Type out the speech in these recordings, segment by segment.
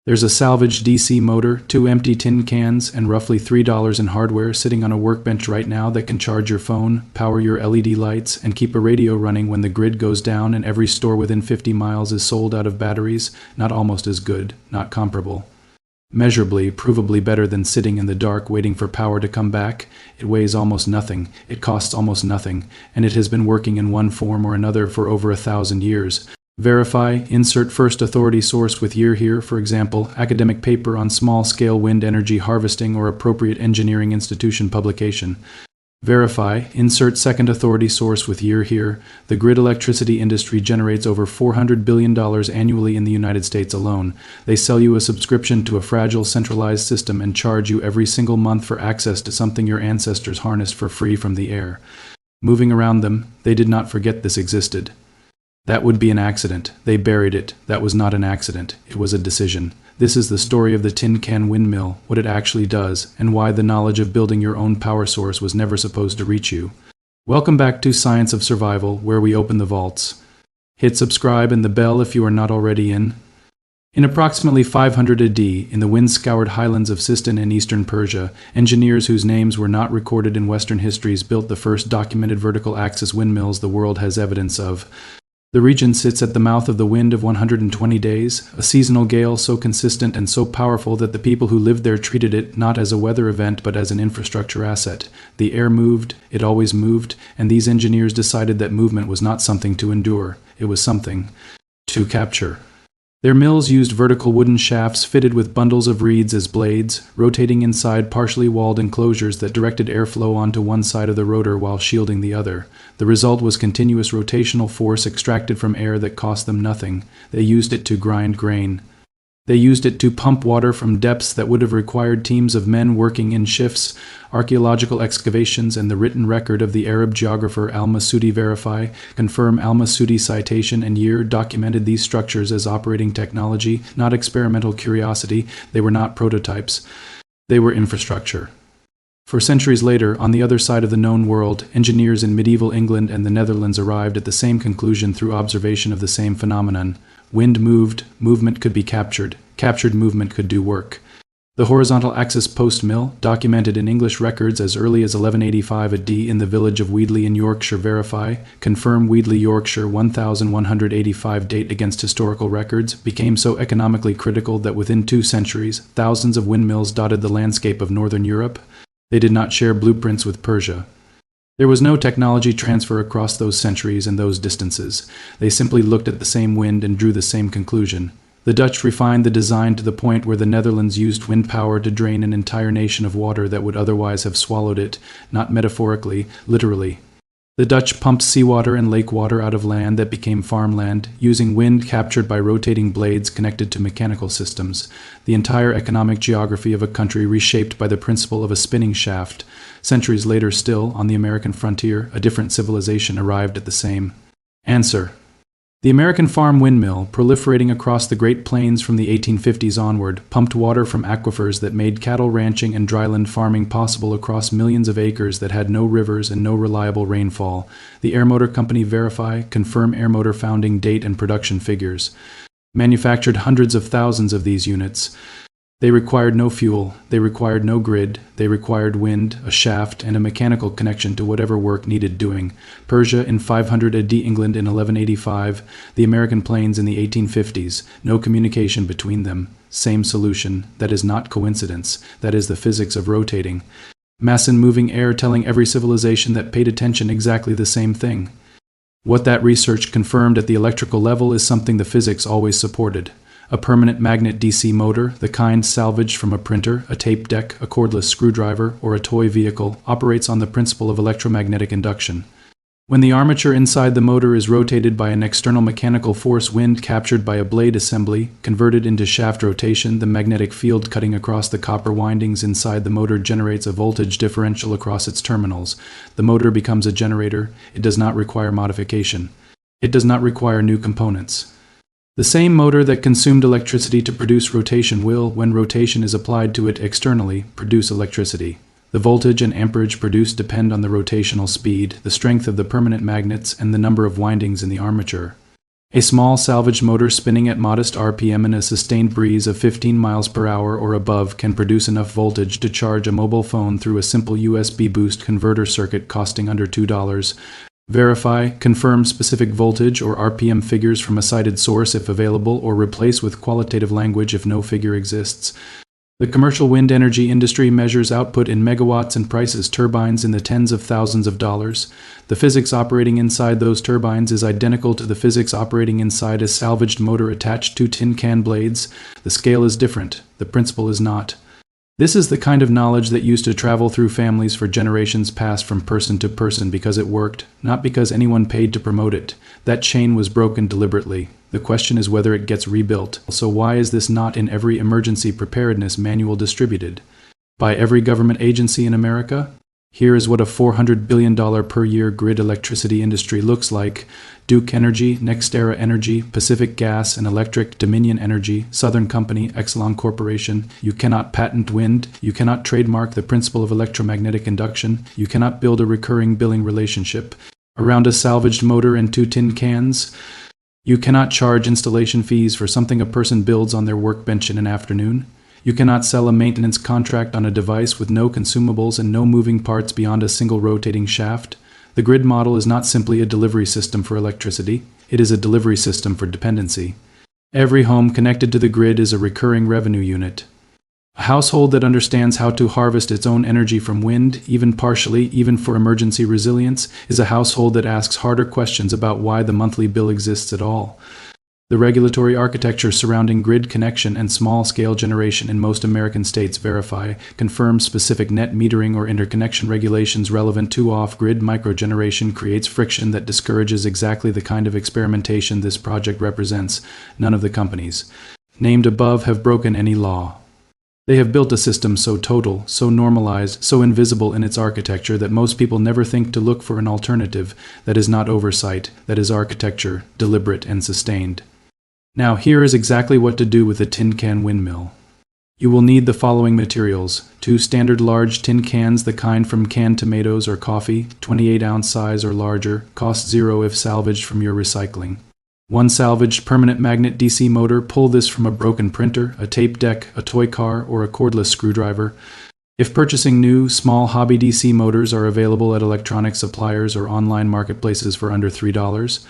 There's a salvaged DC motor, 2 empty tin cans, and roughly $3 in hardware sitting on a workbench right now that can charge your phone, power your LED lights, and keep a radio running when the grid goes down and every store within 50 miles is sold out of batteries. Not almost as good, not comparable. Measurably, provably better than sitting in the dark waiting for power to come back. It weighs almost nothing, it costs almost nothing, and it has been working in one form or another for over 1,000 years. Verify, insert first authority source with year here, for example, academic paper on small-scale wind energy harvesting or appropriate engineering institution publication. Verify, insert second authority source with year here. The grid electricity industry generates over $400 billion annually in the United States alone. They sell you a subscription to a fragile centralized system and charge you every single month for access to something your ancestors harnessed for free from the air. Moving around them, they did not forget this existed. That would be an accident. They buried it. That was not an accident. It was a decision. This is the story of the tin can windmill, what it actually does, and why the knowledge of building your own power source was never supposed to reach you. Welcome back to Science of Survival, where we open the vaults. Hit subscribe and the bell if you are not already in. In approximately 500 AD, in the wind-scoured highlands of Sistan in eastern Persia, engineers whose names were not recorded in Western histories built the first documented vertical axis windmills the world has evidence of. The region sits at the mouth of the wind of 120 days, a seasonal gale so consistent and so powerful that the people who lived there treated it not as a weather event but as an infrastructure asset. The air moved, it always moved, and these engineers decided that movement was not something to endure, it was something to capture. Their mills used vertical wooden shafts fitted with bundles of reeds as blades, rotating inside partially walled enclosures that directed airflow onto one side of the rotor while shielding the other. The result was continuous rotational force extracted from air that cost them nothing. They used it to grind grain. They used it to pump water from depths that would have required teams of men working in shifts. Archaeological excavations and the written record of the Arab geographer Al-Masudi verify, confirm Al-Masudi citation and year documented these structures as operating technology, not experimental curiosity. They were not prototypes. They were infrastructure. For centuries later, on the other side of the known world, engineers in medieval England and the Netherlands arrived at the same conclusion through observation of the same phenomenon. Wind moved, movement could be captured. Captured movement could do work. The horizontal axis post mill, documented in English records as early as 1185 AD in the village of Weedley in Yorkshire verify, confirm Weedley, Yorkshire 1185 date against historical records, became so economically critical that within 2 centuries, thousands of windmills dotted the landscape of northern Europe. They did not share blueprints with Persia. There was no technology transfer across those centuries and those distances. They simply looked at the same wind and drew the same conclusion. The Dutch refined the design to the point where the Netherlands used wind power to drain an entire nation of water that would otherwise have swallowed it, not metaphorically, literally. The Dutch pumped seawater and lake water out of land that became farmland, using wind captured by rotating blades connected to mechanical systems. The entire economic geography of a country reshaped by the principle of a spinning shaft. Centuries later still, on the American frontier, a different civilization arrived at the same. Answer. The American farm windmill, proliferating across the Great Plains from the 1850s onward, pumped water from aquifers that made cattle ranching and dryland farming possible across millions of acres that had no rivers and no reliable rainfall. The Air Motor Company verify, confirm air motor founding date and production figures. Manufactured hundreds of thousands of these units. They required no fuel, they required no grid, they required wind, a shaft, and a mechanical connection to whatever work needed doing. Persia in 500 AD, England in 1185, the American plains in the 1850s, no communication between them. Same solution, that is not coincidence, that is the physics of rotating. Mass and moving air telling every civilization that paid attention exactly the same thing. What that research confirmed at the electrical level is something the physics always supported. A permanent magnet DC motor, the kind salvaged from a printer, a tape deck, a cordless screwdriver, or a toy vehicle, operates on the principle of electromagnetic induction. When the armature inside the motor is rotated by an external mechanical force, wind captured by a blade assembly, converted into shaft rotation, the magnetic field cutting across the copper windings inside the motor generates a voltage differential across its terminals. The motor becomes a generator. It does not require modification. It does not require new components. The same motor that consumed electricity to produce rotation will, when rotation is applied to it externally, produce electricity. The voltage and amperage produced depend on the rotational speed, the strength of the permanent magnets, and the number of windings in the armature. A small salvaged motor spinning at modest RPM in a sustained breeze of 15 miles per hour or above can produce enough voltage to charge a mobile phone through a simple USB boost converter circuit costing under $2. Verify, confirm specific voltage or RPM figures from a cited source if available, or replace with qualitative language if no figure exists. The commercial wind energy industry measures output in megawatts and prices turbines in the tens of thousands of dollars. The physics operating inside those turbines is identical to the physics operating inside a salvaged motor attached to tin can blades. The scale is different. The principle is not. This is the kind of knowledge that used to travel through families for generations past from person to person because it worked, not because anyone paid to promote it. That chain was broken deliberately. The question is whether it gets rebuilt. So why is this not in every emergency preparedness manual distributed? By every government agency in America? Here is what a $400 billion per year grid electricity industry looks like. Duke Energy, NextEra Energy, Pacific Gas and Electric, Dominion Energy, Southern Company, Exelon Corporation. You cannot patent wind. You cannot trademark the principle of electromagnetic induction. You cannot build a recurring billing relationship around a salvaged motor and 2 tin cans. You cannot charge installation fees for something a person builds on their workbench in an afternoon. You cannot sell a maintenance contract on a device with no consumables and no moving parts beyond a single rotating shaft. The grid model is not simply a delivery system for electricity. It is a delivery system for dependency. Every home connected to the grid is a recurring revenue unit. A household that understands how to harvest its own energy from wind, even partially, even for emergency resilience, is a household that asks harder questions about why the monthly bill exists at all. The regulatory architecture surrounding grid connection and small-scale generation in most American states verify, confirm specific net metering or interconnection regulations relevant to off-grid microgeneration creates friction that discourages exactly the kind of experimentation this project represents. None of the companies named above have broken any law. They have built a system so total, so normalized, so invisible in its architecture that most people never think to look for an alternative. That is not oversight, that is architecture, deliberate and sustained. Now here is exactly what to do with a tin can windmill. You will need the following materials: 2 standard large tin cans, the kind from canned tomatoes or coffee, 28-ounce size or larger, cost $0 if salvaged from your recycling. 1 salvaged permanent magnet DC motor, pull this from a broken printer, a tape deck, a toy car, or a cordless screwdriver. If purchasing new, small hobby DC motors are available at electronic suppliers or online marketplaces for under $3.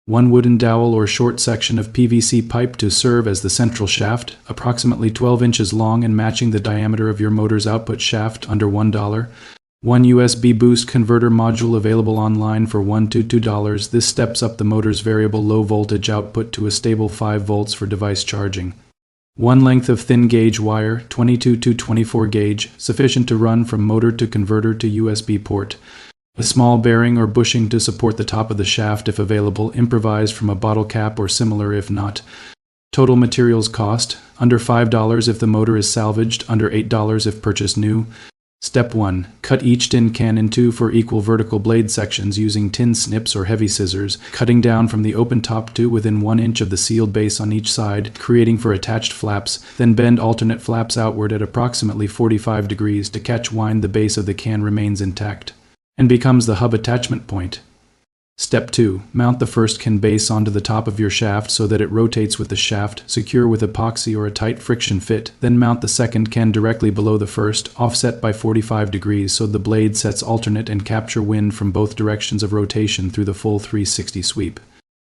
1 wooden dowel or short section of PVC pipe to serve as the central shaft, approximately 12 inches long and matching the diameter of your motor's output shaft, under $1. 1 USB boost converter module available online for $1 to $2. This steps up the motor's variable low voltage output to a stable 5 volts for device charging. 1 length of thin gauge wire, 22 to 24 gauge, sufficient to run from motor to converter to USB port. A small bearing or bushing to support the top of the shaft if available, improvised from a bottle cap or similar if not. Total materials cost, under $5 if the motor is salvaged, under $8 if purchased new. Step 1. Cut each tin can in 2 for equal vertical blade sections using tin snips or heavy scissors, cutting down from the open top to within 1 inch of the sealed base on each side, creating for attached flaps, then bend alternate flaps outward at approximately 45 degrees to catch wind. The base of the can remains intact and becomes the hub attachment point. Step 2. Mount the first can base onto the top of your shaft so that it rotates with the shaft, secure with epoxy or a tight friction fit. Then mount the second can directly below the first, offset by 45 degrees so the blade sets alternate and capture wind from both directions of rotation through the full 360 sweep.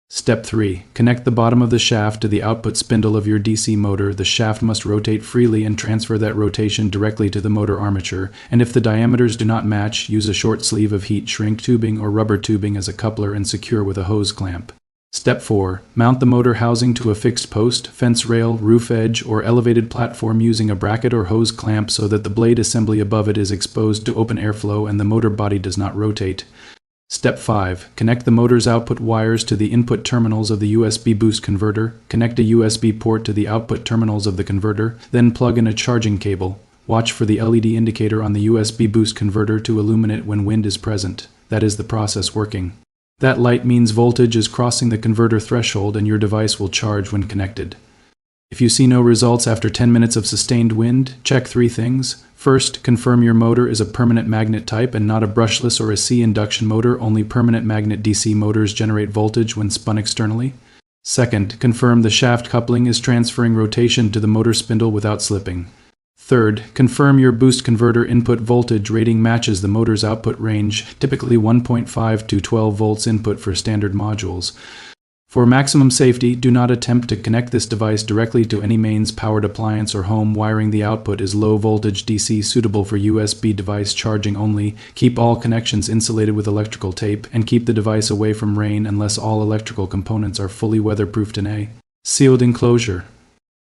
Step 3. Connect the bottom of the shaft to the output spindle of your DC motor. The shaft must rotate freely and transfer that rotation directly to the motor armature, and if the diameters do not match, use a short sleeve of heat shrink tubing or rubber tubing as a coupler and secure with a hose clamp. Step 4. Mount the motor housing to a fixed post, fence rail, roof edge, or elevated platform using a bracket or hose clamp so that the blade assembly above it is exposed to open airflow and the motor body does not rotate. Step 5. Connect the motor's output wires to the input terminals of the USB boost converter. Connect a USB port to the output terminals of the converter, then plug in a charging cable. Watch for the LED indicator on the USB boost converter to illuminate when wind is present. That is the process working. That light means voltage is crossing the converter threshold and your device will charge when connected. If you see no results after 10 minutes of sustained wind, check 3 things. First, confirm your motor is a permanent magnet type and not a brushless or a C induction motor. Only permanent magnet DC motors generate voltage when spun externally. Second, confirm the shaft coupling is transferring rotation to the motor spindle without slipping. Third, confirm your boost converter input voltage rating matches the motor's output range, typically 1.5 to 12 volts input for standard modules. For maximum safety, do not attempt to connect this device directly to any mains powered appliance or home. Wiring the output is low voltage DC suitable for USB device charging only. Keep all connections insulated with electrical tape, and keep the device away from rain unless all electrical components are fully weatherproofed in a sealed enclosure.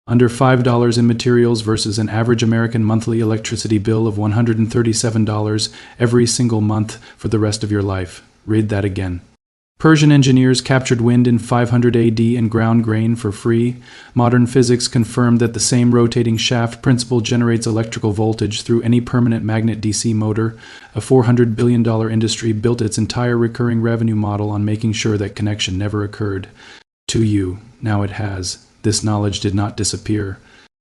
Under $5 in materials versus an average American monthly electricity bill of $137 every single month for the rest of your life. Read that again. Persian engineers captured wind in 500 AD and ground grain for free. Modern physics confirmed that the same rotating shaft principle generates electrical voltage through any permanent magnet DC motor. A $400 billion industry built its entire recurring revenue model on making sure that connection never occurred. To you, now it has. This knowledge did not disappear.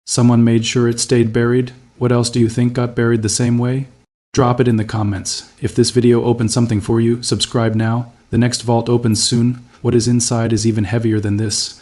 Someone made sure it stayed buried. What else do you think got buried the same way? Drop it in the comments. If this video opened something for you, subscribe now. The next vault opens soon. What is inside is even heavier than this.